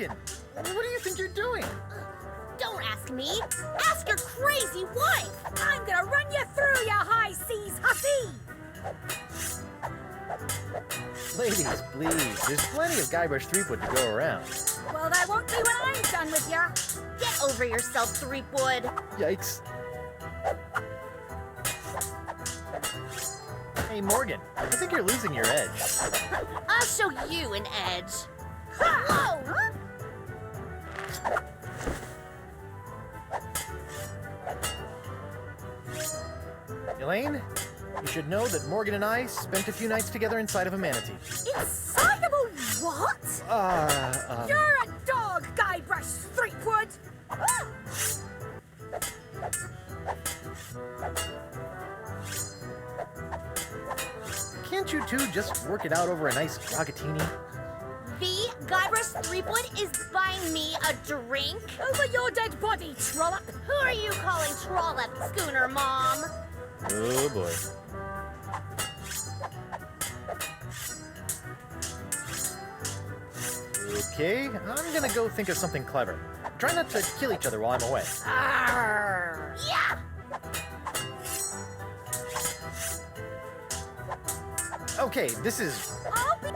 Morgan! What do you think you're doing? Don't ask me. Ask your crazy wife. I'm gonna run you through, you high seas hussy. Ladies, please. There's plenty of Guybrush Threepwood to go around. Well, that won't be when I'm done with ya. Get over yourself, Threepwood. Yikes. Hey, Morgan, I think you're losing your edge. I'll show you an edge. Whoa! Elaine, you should know that Morgan and I spent a few nights together inside of a manatee. Inside of a what? You're a dog, Guybrush Threepwood. Can't you two just work it out over a nice groggatini? Guybrush Threepwood is buying me a drink? Over your dead body, trollop. Who are you calling trollop, Schooner Mom? Oh, boy. Okay, I'm gonna go think of something clever. Try not to kill each other while I'm away. Arr. Yeah! Okay, this is... I'll be...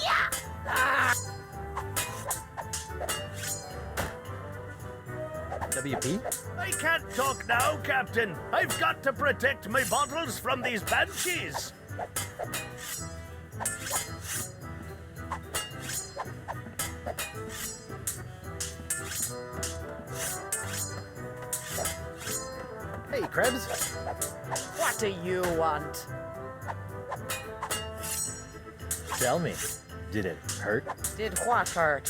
Yeah! Arr. WP? I can't talk now, Captain. I've got to protect my bottles from these banshees. Hey, Krebs. What do you want? Tell me, did it hurt Did what hurt?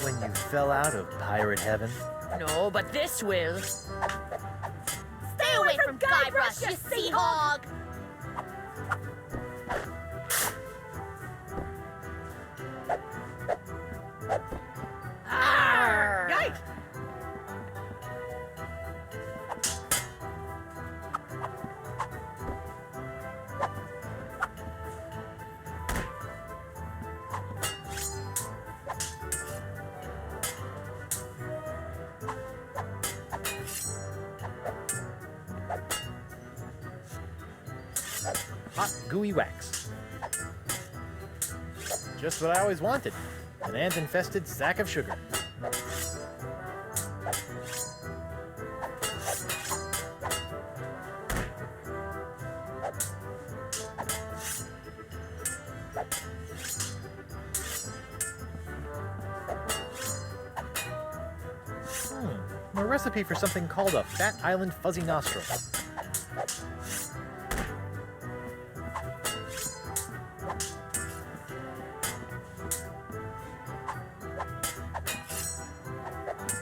when you fell out of pirate heaven? No, but this will. Stay away from Guybrush, you sea hog! Arr! Yikes! Hot, gooey wax. Just what I always wanted. An ant-infested sack of sugar. A recipe for something called a Fat Island Fuzzy Nostril.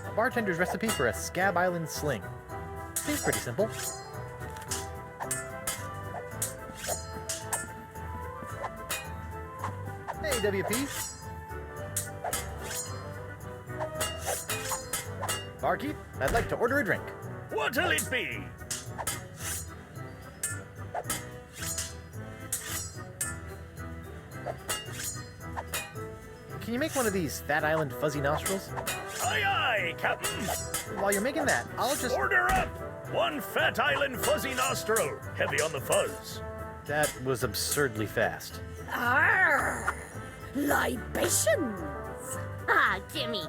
A bartender's recipe for a Scab Island Sling. Seems pretty simple. Hey, WP. Barkeep, I'd like to order a drink. What'll it be? Can you make one of these Fat Island Fuzzy Nostrils? Aye, aye, Captain. While you're making that, I'll just... Order up. One Fat Island Fuzzy Nostril. Heavy on the fuzz. That was absurdly fast. Arr! Libations! Ah, gimme!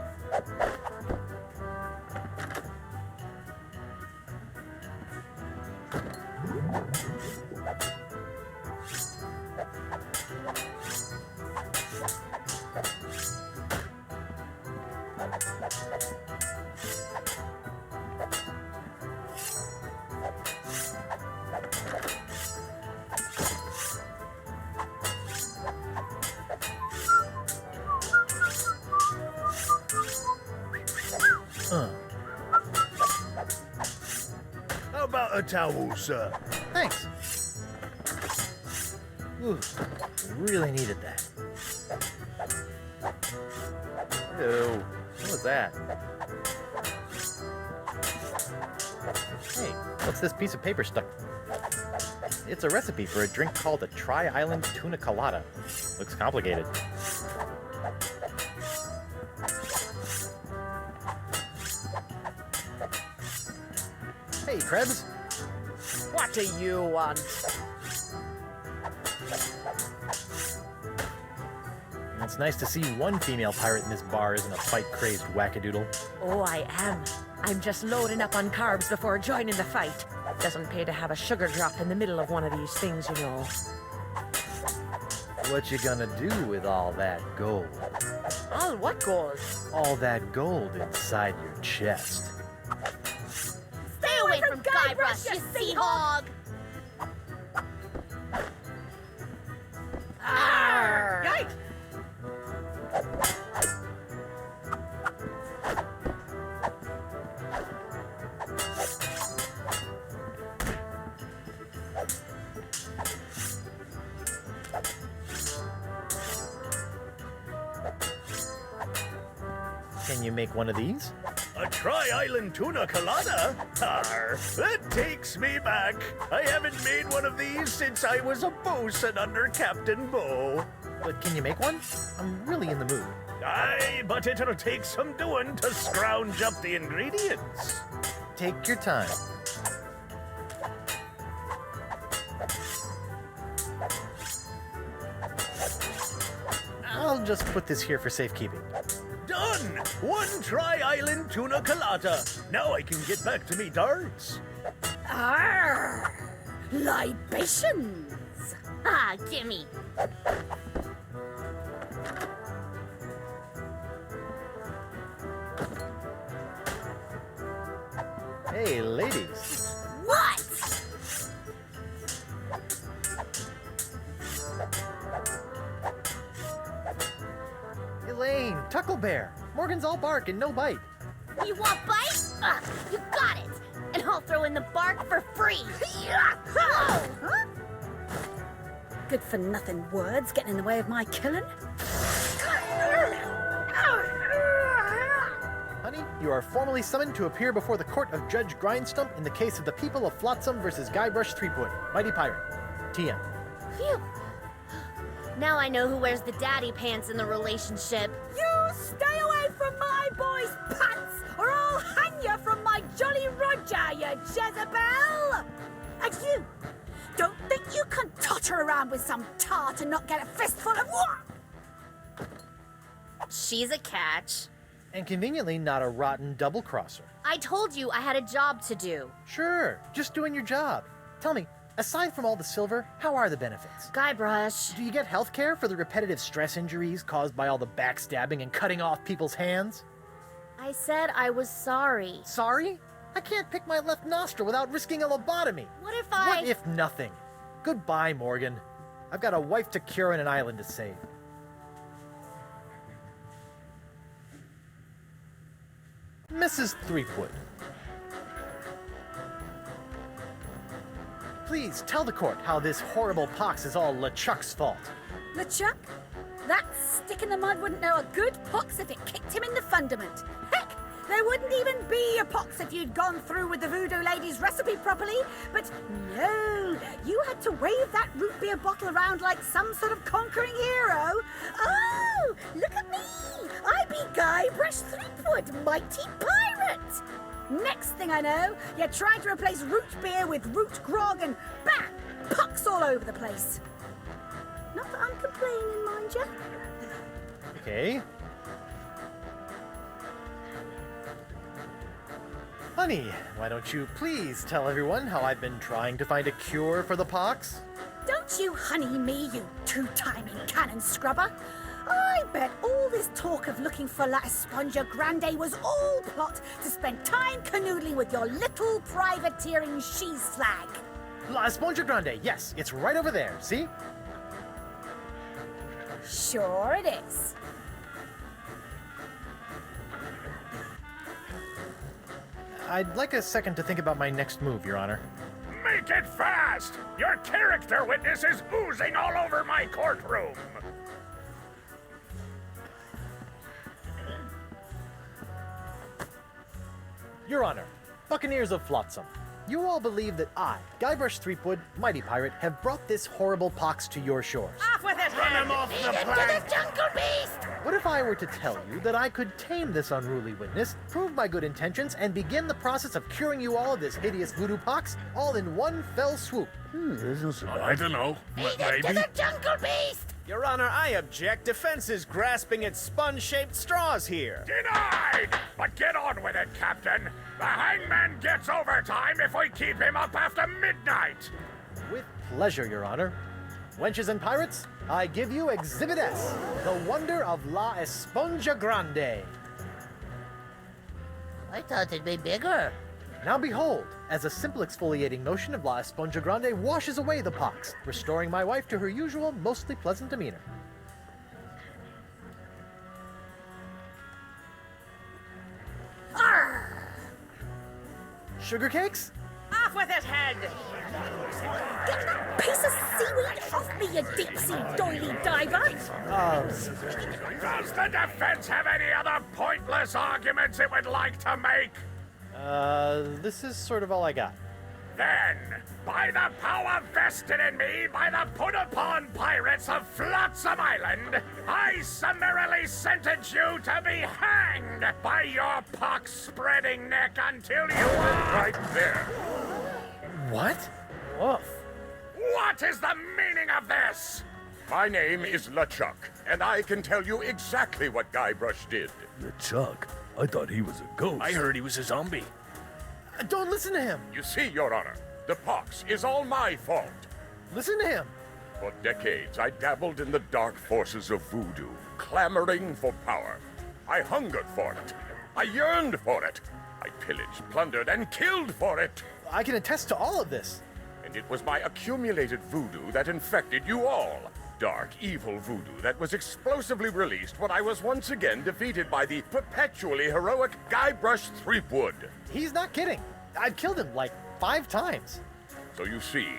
How about a towel, sir? Thanks. Ooh, really needed that. Ew, what was that? Hey, what's this piece of paper stuck? It's a recipe for a drink called a Tri-Island Tuna Colada. Looks complicated. Hey, Krebs. What do you want? It's nice to see one female pirate in this bar isn't a fight-crazed wackadoodle. Oh, I am. I'm just loading up on carbs before joining the fight. Doesn't pay to have a sugar drop in the middle of one of these things, you know. What you gonna do with all that gold? All what gold? All that gold inside your chest. Stay away from Guybrush, you sea hog! Arr! Yikes! Can you make one of these? A Tri-Island Tuna Colada? Arr, that takes me back. I haven't made one of these since I was a bosun under Captain Bo. But can you make one? I'm really in the mood. Aye, but it'll take some doing to scrounge up the ingredients. Take your time. I'll just put this here for safekeeping. Done! One Tri-Island Tuna Colada. Now I can get back to me darts. Arr! Libations! Ah, gimme. Hey, ladies. What? Elaine, Tucklebear. Morgan's all bark and no bite. You want bite? You got it. And I'll throw in the bark for free. Huh? Good for nothing words getting in the way of my killing. Honey, you are formally summoned to appear before the court of Judge Grindstump in the case of the people of Flotsam versus Guybrush Threepwood, Mighty Pirate. TM. Phew. Now I know who wears the daddy pants in the relationship. You stay away from my boy's pants, or I'll hang you from my Jolly Roger, you Jezebel! And you, don't think you can totter around with some tart and not get a fistful of what? She's a catch. And conveniently not a rotten double-crosser. I told you I had a job to do. Sure, just doing your job. Tell me, aside from all the silver, how are the benefits? Guybrush. Do you get health care for the repetitive stress injuries caused by all the backstabbing and cutting off people's hands? I said I was sorry. Sorry? I can't pick my left nostril without risking a lobotomy. What if I... What if nothing? Goodbye, Morgan. I've got a wife to cure and an island to save. Mrs. Threepwood. Please tell the court how this horrible pox is all LeChuck's fault. LeChuck? That stick in the mud wouldn't know a good pox if it kicked him in the fundament. Heck, there wouldn't even be a pox if you'd gone through with the voodoo lady's recipe properly. But no, you had to wave that root beer bottle around like some sort of conquering hero. Oh, look at me! I be Guybrush Threepwood, mighty pirate! Next thing I know, you're trying to replace root beer with root grog and bam! Pox all over the place. Not that I'm complaining, mind you. Okay. Honey, why don't you please tell everyone how I've been trying to find a cure for the pox? Don't you honey me, you two-timing cannon scrubber. I bet all this talk of looking for La Esponja Grande was all plot to spend time canoodling with your little privateering she-slag. La Esponja Grande, yes, it's right over there, see? Sure it is. I'd like a second to think about my next move, Your Honor. Make it fast! Your character witness is oozing all over my courtroom! Your Honor, Buccaneers of Flotsam, You all believe that I, Guybrush Threepwood, Mighty Pirate, have brought this horrible pox to your shores. Off with it, Run him off the plank! Jungle Beast! What if I were to tell you that I could tame this unruly witness, prove my good intentions, and begin the process of curing you all of this hideous voodoo pox, all in one fell swoop? I don't know. Maybe. Jungle Beast! Your Honor, I object. Defense is grasping at sponge-shaped straws here. Denied! But get on with it, Captain. The hangman gets overtime if we keep him up after midnight. With pleasure, Your Honor. Wenches and pirates, I give you Exhibit S, the wonder of La Esponja Grande. I thought it'd be bigger. Now behold, as a simple exfoliating motion of La Esponja Grande washes away the pox, restoring my wife to her usual, mostly pleasant demeanor. Sugar cakes? Off with it, head! Get that piece of seaweed off me, you deep-sea doily diver! Does the defense have any other pointless arguments it would like to make? This is sort of all I got. Then, by the power vested in me by the put-upon pirates of Flotsam Island, I summarily sentence you to be hanged by your pox-spreading neck until you are... Right there. What? Woof. What is the meaning of this? My name is LeChuck, and I can tell you exactly what Guybrush did. Chuck, I thought he was a ghost. I heard he was a zombie. Don't listen to him! You see, Your Honor, the pox is all my fault. Listen to him! For decades, I dabbled in the dark forces of voodoo, clamoring for power. I hungered for it. I yearned for it. I pillaged, plundered, and killed for it. I can attest to all of this. And it was my accumulated voodoo that infected you all. Dark, evil voodoo that was explosively released when I was once again defeated by the perpetually heroic Guybrush Threepwood. He's not kidding. I've killed him like 5 times. So you see,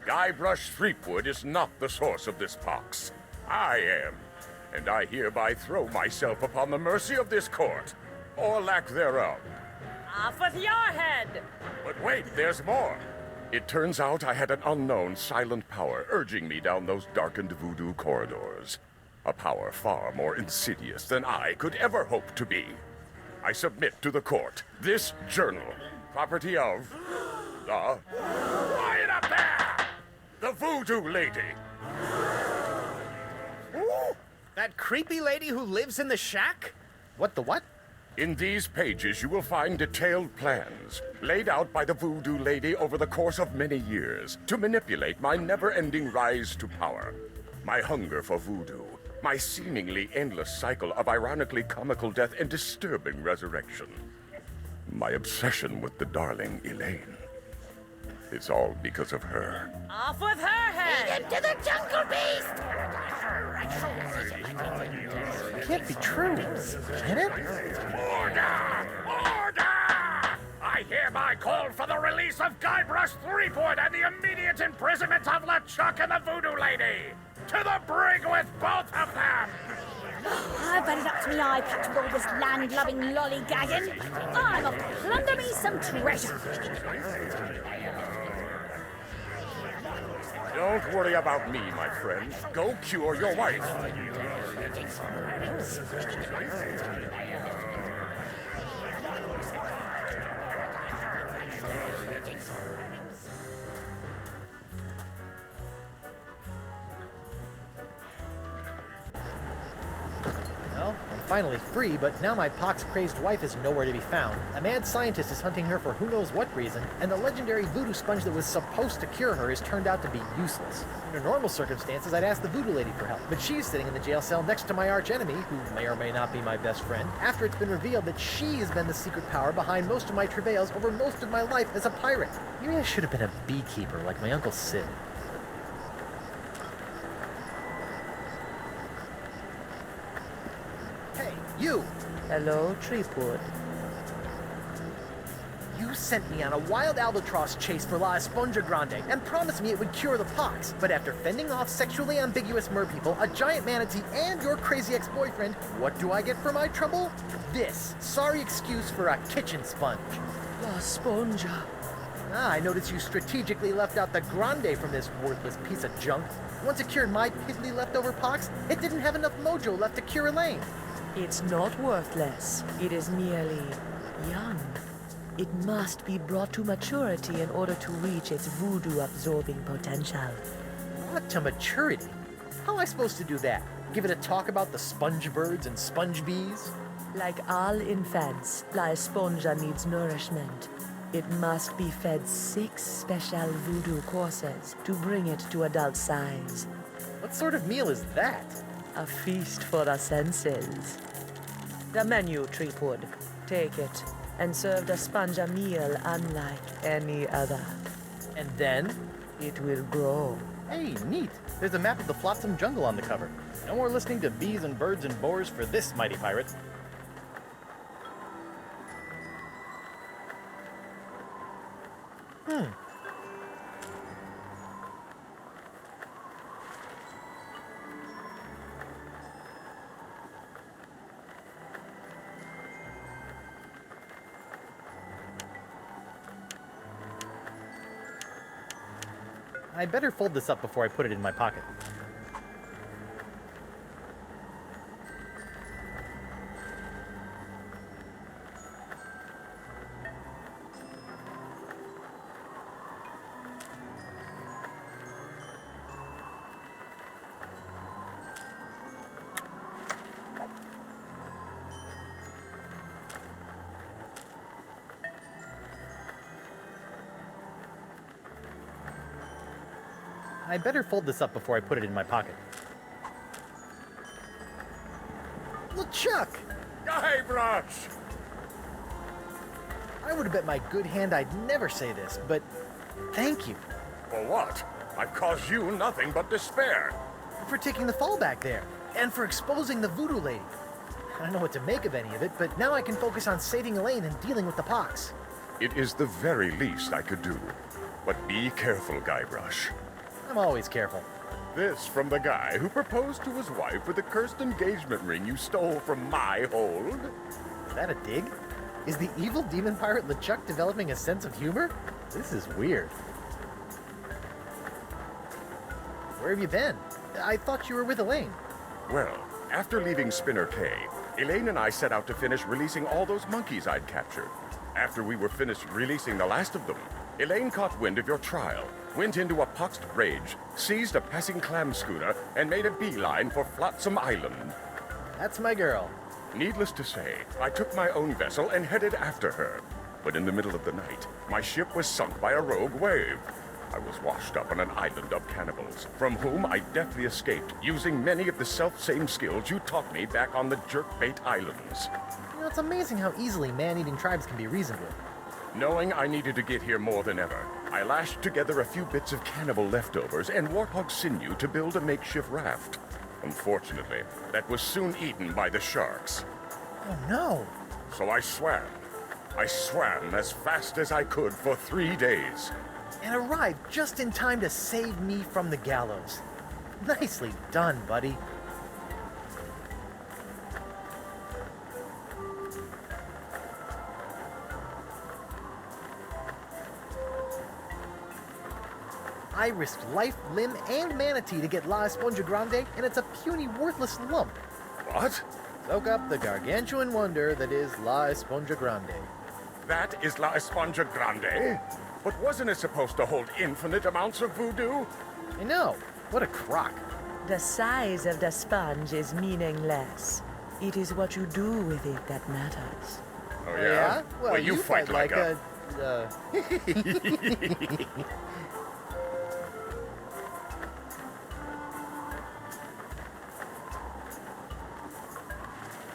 Guybrush Threepwood is not the source of this pox. I am. And I hereby throw myself upon the mercy of this court, or lack thereof. Off with your head! But wait, there's more. It turns out I had an unknown silent power urging me down those darkened voodoo corridors. A power far more insidious than I could ever hope to be. I submit to the court this journal, property of the... Quiet up there! The Voodoo Lady. That creepy lady who lives in the shack? What the what? In these pages, you will find detailed plans laid out by the Voodoo Lady over the course of many years to manipulate my never-ending rise to power. My hunger for voodoo, my seemingly endless cycle of ironically comical death and disturbing resurrection. My obsession with the darling Elaine. It's all because of her. Off with her head! To the Jungle Beast! It can't be true. Can it? Order! Order! I hereby call for the release of Guybrush Threepwood and the immediate imprisonment of LeChuck and the Voodoo Lady! To the brig with both of them! I've had it up to me eye patch with all this land-loving lollygagging. I'm off to plunder me some treasure. Don't worry about me, my friend. Go cure your wife. Well, I'm finally free, but now my pox-crazed wife is nowhere to be found. A mad scientist is hunting her for who knows what reason, and the legendary voodoo sponge that was supposed to cure her has turned out to be useless. Under normal circumstances, I'd ask the voodoo lady for help, but she's sitting in the jail cell next to my archenemy, who may or may not be my best friend, after it's been revealed that she has been the secret power behind most of my travails over most of my life as a pirate. Maybe I should have been a beekeeper like my Uncle Sid. Hey, you! Hello, Threepwood. You sent me on a wild albatross chase for La Esponja Grande and promised me it would cure the pox. But after fending off sexually ambiguous merpeople, a giant manatee, and your crazy ex-boyfriend, what do I get for my trouble? This sorry excuse for a kitchen sponge. La Esponja. I noticed you strategically left out the Grande from this worthless piece of junk. Once it cured my piddly leftover pox, it didn't have enough mojo left to cure Elaine. It's not worthless. It is merely young. It must be brought to maturity in order to reach its voodoo-absorbing potential. What to maturity? How am I supposed to do that? Give it a talk about the sponge birds and sponge bees? Like all infants, La Esponja needs nourishment. It must be fed 6 special voodoo courses to bring it to adult size. What sort of meal is that? A feast for the senses. The menu, Threepwood. Take it, and serve the sponge a meal unlike any other. And then? It will grow. Hey, neat. There's a map of the Flotsam Jungle on the cover. No more listening to bees and birds and boars for this mighty pirate. I better fold this up before I put it in my pocket. I better fold this up before I put it in my pocket. LeChuck! Guybrush! I would have bet my good hand I'd never say this, but thank you For what? I've caused you nothing but despair. for taking the fall back there, and for exposing the voodoo lady. I don't know what to make of any of it, but now I can focus on saving Elaine and dealing with the pox. It is the very least I could do. But be careful, Guybrush. I'm always careful. This from the guy who proposed to his wife with the cursed engagement ring you stole from my hold? Is that a dig? Is the evil demon pirate LeChuck developing a sense of humor? This is weird. Where have you been? I thought you were with Elaine. Well, after leaving Spinner Cay, Elaine and I set out to finish releasing all those monkeys I'd captured. After we were finished releasing the last of them, Elaine caught wind of your trial, went into a poxed rage, seized a passing clam schooner, and made a beeline for Flotsam Island. That's my girl. Needless to say, I took my own vessel and headed after her. But in the middle of the night, my ship was sunk by a rogue wave. I was washed up on an island of cannibals, from whom I deftly escaped, using many of the self-same skills you taught me back on the Jerkbait Islands. You know, it's amazing how easily man-eating tribes can be reasoned with. Knowing I needed to get here more than ever, I lashed together a few bits of cannibal leftovers and warthog sinew to build a makeshift raft. Unfortunately, that was soon eaten by the sharks. Oh no! So I swam. I swam as fast as I could for 3 days. And arrived just in time to save me from the gallows. Nicely done, buddy. I risked life, limb, and manatee to get La Esponja Grande, and it's a puny, worthless lump. What? Soak up the gargantuan wonder that is La Esponja Grande. That is La Esponja Grande? But wasn't it supposed to hold infinite amounts of voodoo? I know. What a crock. The size of the sponge is meaningless. It is what you do with it that matters. Oh, yeah? Well, you fight like a...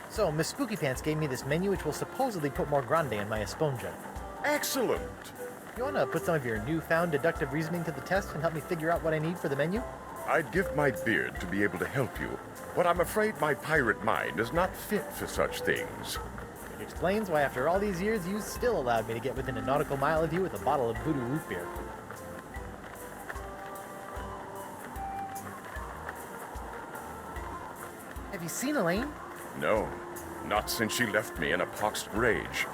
So, Miss Spooky Pants gave me this menu which will supposedly put more grande in my esponja. Excellent! You want to put some of your newfound deductive reasoning to the test and help me figure out what I need for the menu? I'd give my beard to be able to help you, but I'm afraid my pirate mind is not fit for such things. It explains why after all these years you still allowed me to get within a nautical mile of you with a bottle of voodoo root beer. Have you seen Elaine? No, not since she left me in a poxed rage.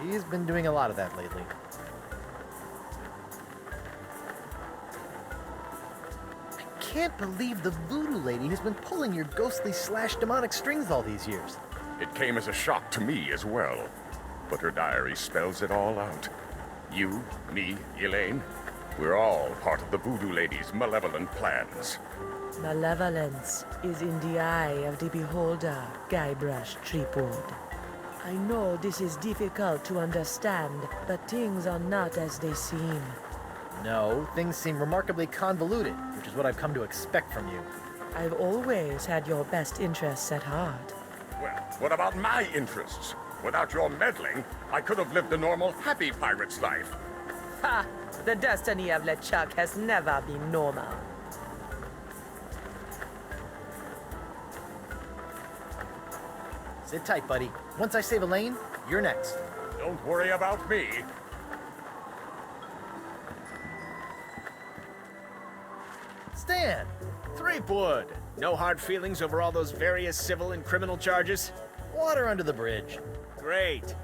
She's been doing a lot of that lately. can't believe the voodoo lady has been pulling your ghostly / demonic strings all these years. It came as a shock to me as well. But her diary spells it all out. You, me, Elaine, we're all part of the voodoo lady's malevolent plans. Malevolence is in the eye of the beholder, Guybrush Threepwood. I know this is difficult to understand, but things are not as they seem. No, things seem remarkably convoluted, which is what I've come to expect from you. I've always had your best interests at heart. Well, what about my interests? Without your meddling, I could have lived a normal, happy pirate's life. Ha! The destiny of LeChuck has never been normal. Sit tight, buddy. Once I save Elaine, you're next. Don't worry about me. Stan! Threepwood! No hard feelings over all those various civil and criminal charges? Water under the bridge. Great.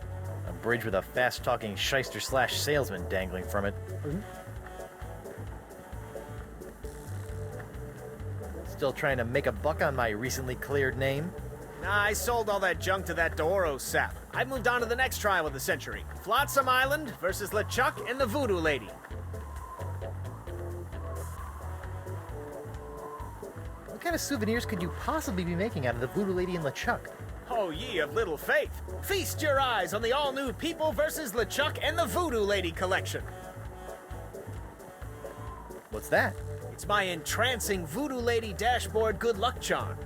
A bridge with a fast-talking shyster / salesman dangling from it. Still trying to make a buck on my recently cleared name? Nah, I sold all that junk to that Dooro sap. I moved on to the next trial of the century. Flotsam Island versus LeChuck and the Voodoo Lady. What kind of souvenirs could you possibly be making out of the Voodoo Lady and LeChuck? Oh, ye of little faith. Feast your eyes on the all-new People versus LeChuck and the Voodoo Lady collection. What's that? It's my entrancing Voodoo Lady dashboard good luck charm.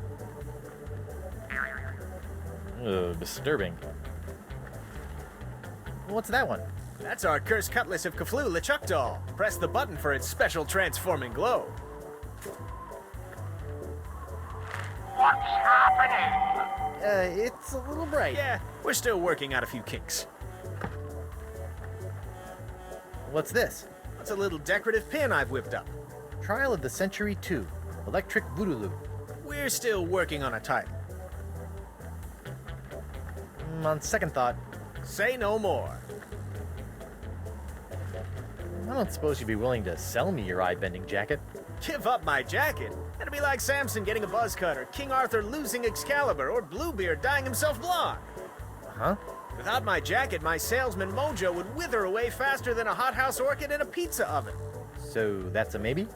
Disturbing. What's that one? That's our Cursed Cutlass of Cthulhu LeChuck doll. Press the button for its special transforming glow. It's a little bright. Yeah, we're still working out a few kinks. What's this? That's a little decorative pin I've whipped up. Trial of the Century 2. Electric Voodoo Loop. We're still working on a title. On second thought, Say no more. I don't suppose you'd be willing to sell me your eye-bending jacket. Give up my jacket? That'd be like Samson getting a buzz cut, or King Arthur losing Excalibur, or Bluebeard dyeing himself blonde. Huh? Without my jacket, my salesman mojo would wither away faster than a hothouse orchid in a pizza oven. So that's a maybe?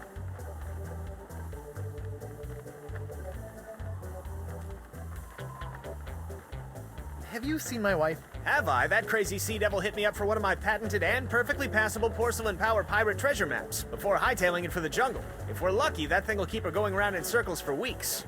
Have you seen my wife? Have I? That crazy sea devil hit me up for one of my patented and perfectly passable porcelain power pirate treasure maps before hightailing it for the jungle. If we're lucky, that thing will keep her going around in circles for weeks.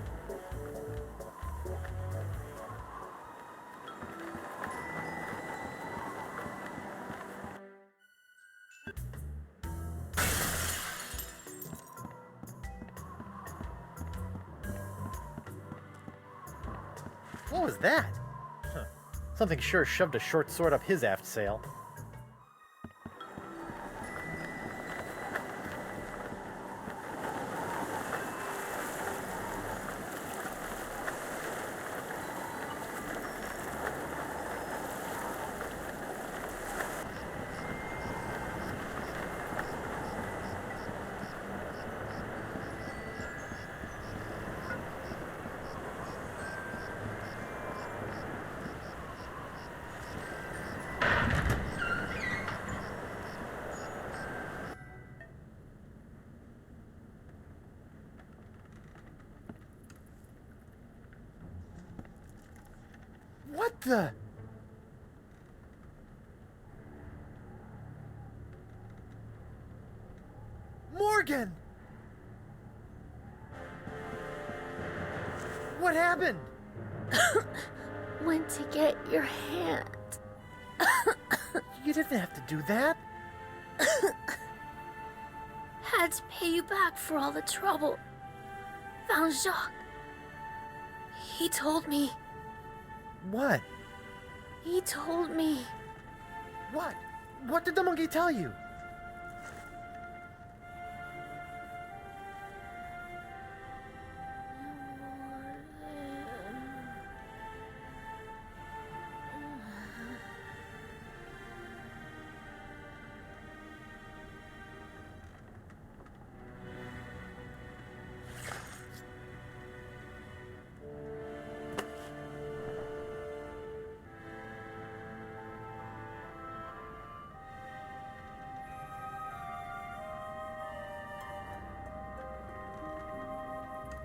What was that? Huh. Something sure shoved a short sword up his aft sail. What the? Morgan! What happened? Went to get your hand. You didn't have to do that. Had to pay you back for all the trouble. Found Jacques. He told me. What? He told me. What? What did the monkey tell you?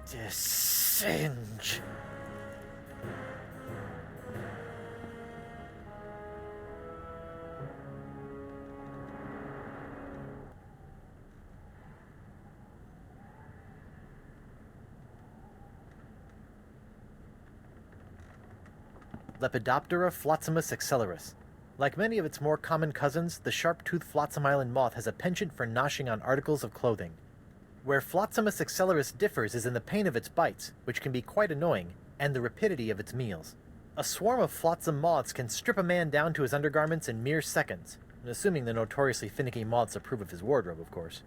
Singe. Lepidoptera flotzimus accelerus. Like many of its more common cousins, the sharp-toothed flotsam island moth has a penchant for noshing on articles of clothing. Where Flotzimus accelerus differs is in the pain of its bites, which can be quite annoying, and the rapidity of its meals. A swarm of flotsam moths can strip a man down to his undergarments in mere seconds, assuming the notoriously finicky moths approve of his wardrobe, of course.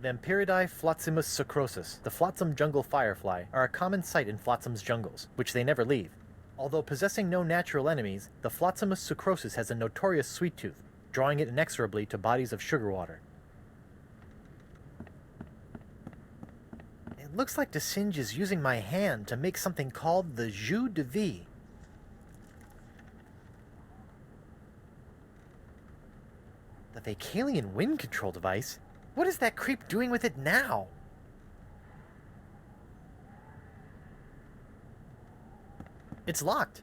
Vampiridae flotzimus sucrosus, the flotsam jungle firefly, are a common sight in flotsam's jungles, which they never leave. Although possessing no natural enemies, the flotzimus sucrosus has a notorious sweet tooth, drawing it inexorably to bodies of sugar water. It looks like the Singe is using my hand to make something called the jus de vie. The Vacalian wind control device? What is that creep doing with it now? It's locked.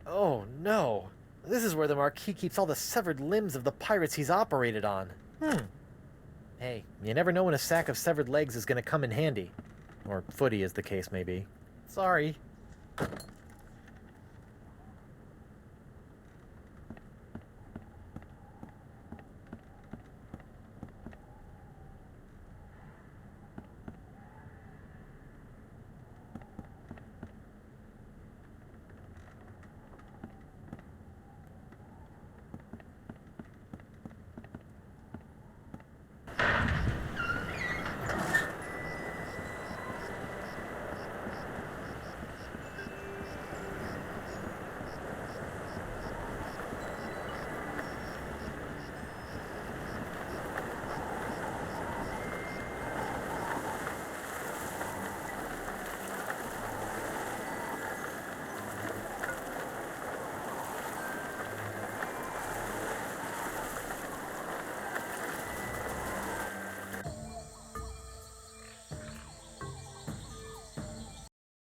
Oh no. This is where the Marquis keeps all the severed limbs of the pirates he's operated on. Hey, you never know when a sack of severed legs is going to come in handy. Or footy, as the case may be. Sorry.